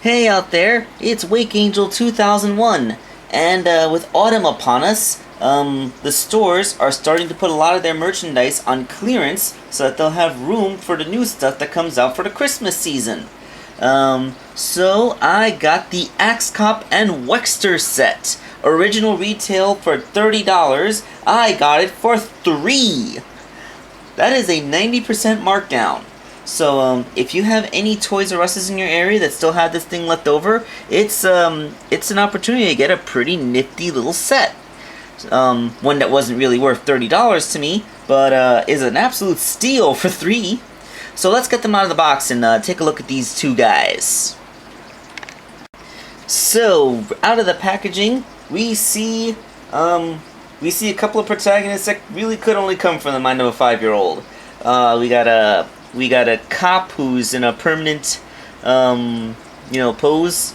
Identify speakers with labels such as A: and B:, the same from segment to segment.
A: Hey out there, it's Wakeangel2K1, and with autumn upon us, the stores are starting to put a lot of their merchandise on clearance so that they'll have room for the new stuff that comes out for the Christmas season. So I got the Cop and Wexter set. Original retail for $30, I got it for $3. That is a 90% markdown. So, if you have any Toys R Us's in your area that still have this thing left over, it's an opportunity to get a pretty nifty little set. One that wasn't really worth $30 to me, but is an absolute steal for $3. So let's get them out of the box and take a look at these two guys. So, out of the packaging, we see a couple of protagonists that really could only come from the mind of a 5-year-old. We got a cop who's in a permanent, pose,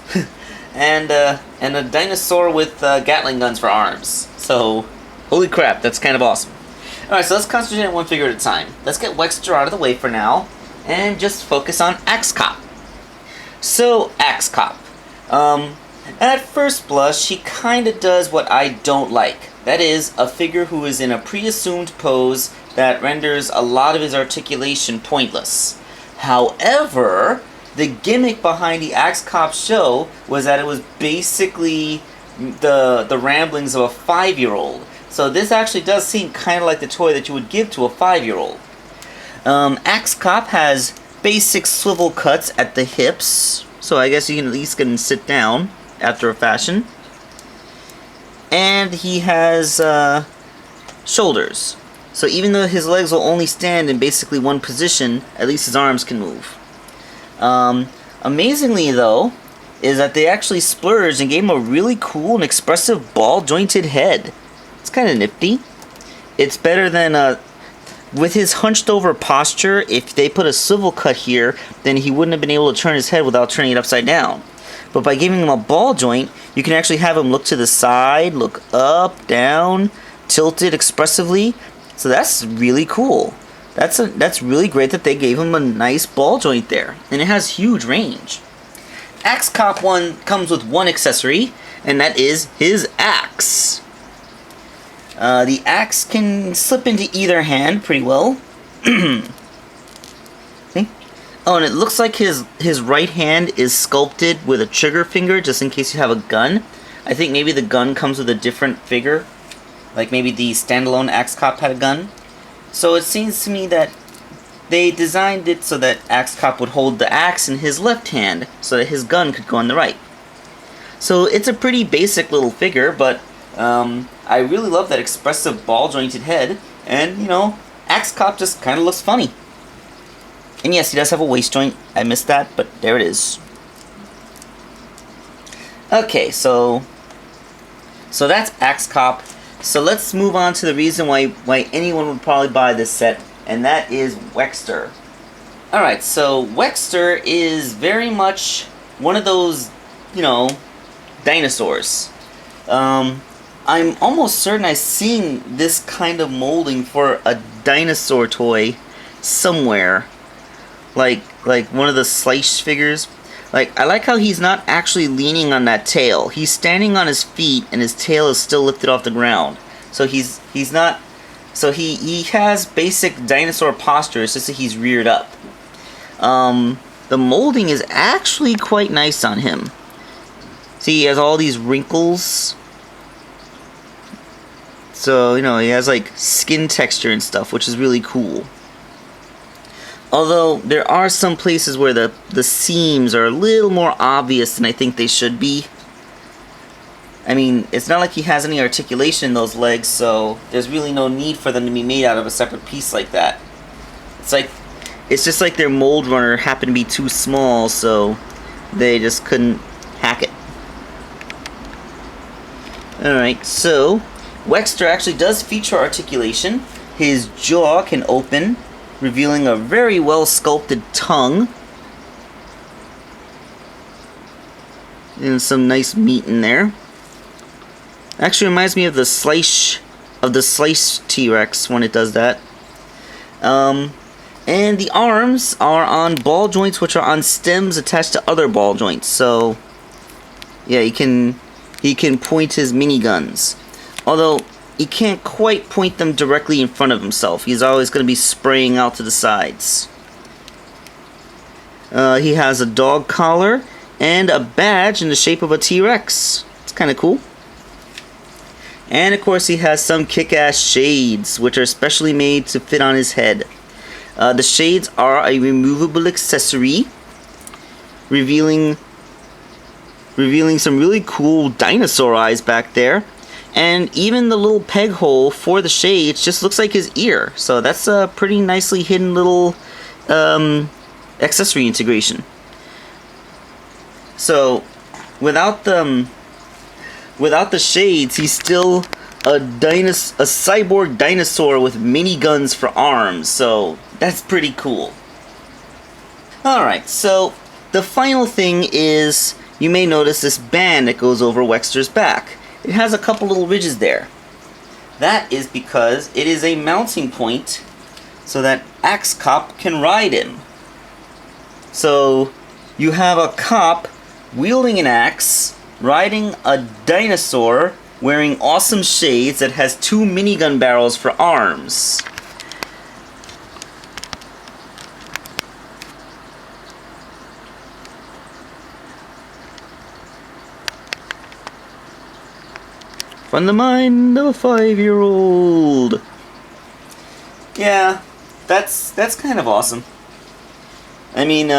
A: and a dinosaur with Gatling guns for arms. So, holy crap, that's kind of awesome. Alright, so let's concentrate on one figure at a time. Let's get Wexter out of the way for now, and just focus on Cop. So, Cop. At first blush, he kinda does what I don't like. That is, a figure who is in a pre-assumed pose that renders a lot of his articulation pointless. However, the gimmick behind the Cop show was that it was basically the ramblings of a 5-year-old. So this actually does seem kind of like the toy that you would give to a 5-year-old. Cop has basic swivel cuts at the hips, so I guess you can at least get him sit down after a fashion. And he has shoulders. So even though his legs will only stand in basically one position, at least his arms can move. Amazingly though, is that they actually splurged and gave him a really cool and expressive ball-jointed head. It's kind of nifty. It's better than, with his hunched over posture, if they put a swivel cut here, then he wouldn't have been able to turn his head without turning it upside down. But by giving him a ball joint, you can actually have him look to the side, look up, down, tilted expressively. So that's really cool. That's really great that they gave him a nice ball joint there. And it has huge range. Cop 1 comes with one accessory, and that is his axe. The axe can slip into either hand pretty well. Okay. Oh, and it looks like his right hand is sculpted with a trigger finger, just in case you have a gun. I think maybe the gun comes with a different figure. Like maybe the standalone Cop had a gun. So it seems to me that they designed it so that Cop would hold the axe in his left hand, so that his gun could go on the right. So it's a pretty basic little figure, but I really love that expressive ball-jointed head, and, Cop just kind of looks funny. And yes, he does have a waist joint. I missed that, but there it is. Okay, so that's Cop. So let's move on to the reason why anyone would probably buy this set, and that is Wexter. Alright, so Wexter is very much one of those, dinosaurs. I'm almost certain I've seen this kind of molding for a dinosaur toy somewhere. Like one of the slice figures. I like how he's not actually leaning on that tail. He's standing on his feet and his tail is still lifted off the ground. So he's not... So he has basic dinosaur posture, it's just that he's reared up. The molding is actually quite nice on him. See, he has all these wrinkles. So, he has skin texture and stuff, which is really cool. Although, there are some places where the seams are a little more obvious than I think they should be. I mean, it's not like he has any articulation in those legs, so there's really no need for them to be made out of a separate piece like that. It's just like their mold runner happened to be too small, so they just couldn't hack it. Alright, so Wexter actually does feature articulation. His jaw can open, revealing a very well sculpted tongue. And some nice meat in there. Actually reminds me of the slice T-Rex when it does that. And the arms are on ball joints, which are on stems attached to other ball joints. So, yeah, he can point his miniguns. Although, he can't quite point them directly in front of himself. He's always going to be spraying out to the sides. He has a dog collar and a badge in the shape of a T-Rex. It's kind of cool. And, of course, he has some kick-ass shades, which are specially made to fit on his head. The shades are a removable accessory, revealing some really cool dinosaur eyes back there. And even the little peg hole for the shades just looks like his ear. So that's a pretty nicely hidden little accessory integration. So without the shades, he's still a cyborg dinosaur with miniguns for arms. So that's pretty cool. Alright, so the final thing is, you may notice this band that goes over Wexter's back. It has a couple little ridges there. That is because it is a mounting point so that Axe Cop can ride him. So you have a cop wielding an axe, riding a dinosaur, wearing awesome shades that has 2 minigun barrels for arms. From the mind of a 5-year-old. Yeah, that's kind of awesome. I mean,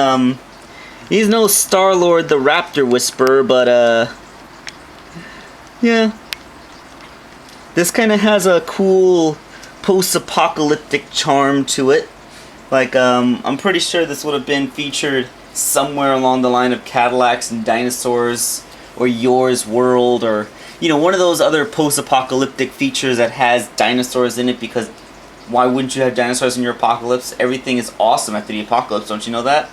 A: he's no Star-Lord the Raptor Whisperer, but yeah. This kind of has a cool post-apocalyptic charm to it. Like, I'm pretty sure this would have been featured somewhere along the line of Cadillacs and Dinosaurs, or Yours World, or, you know, one of those other post-apocalyptic features that has dinosaurs in it, because why wouldn't you have dinosaurs in your apocalypse? Everything is awesome after the apocalypse, don't you know that?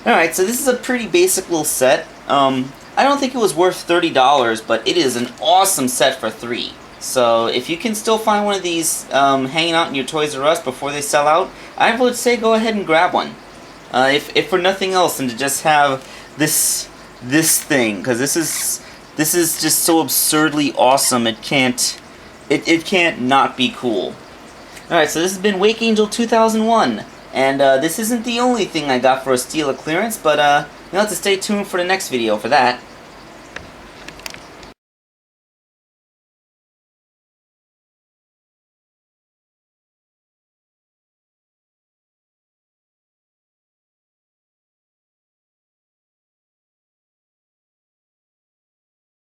A: Alright, so this is a pretty basic little set. I don't think it was worth $30, but it is an awesome set for 3. So if you can still find one of these hanging out in your Toys R Us before they sell out, I would say go ahead and grab one. If for nothing else than to just have this thing, because this is just so absurdly awesome. It can't not be cool. Alright, so this has been Wakeangel2K1, and this isn't the only thing I got for a steal of clearance, but you'll have to stay tuned for the next video for that.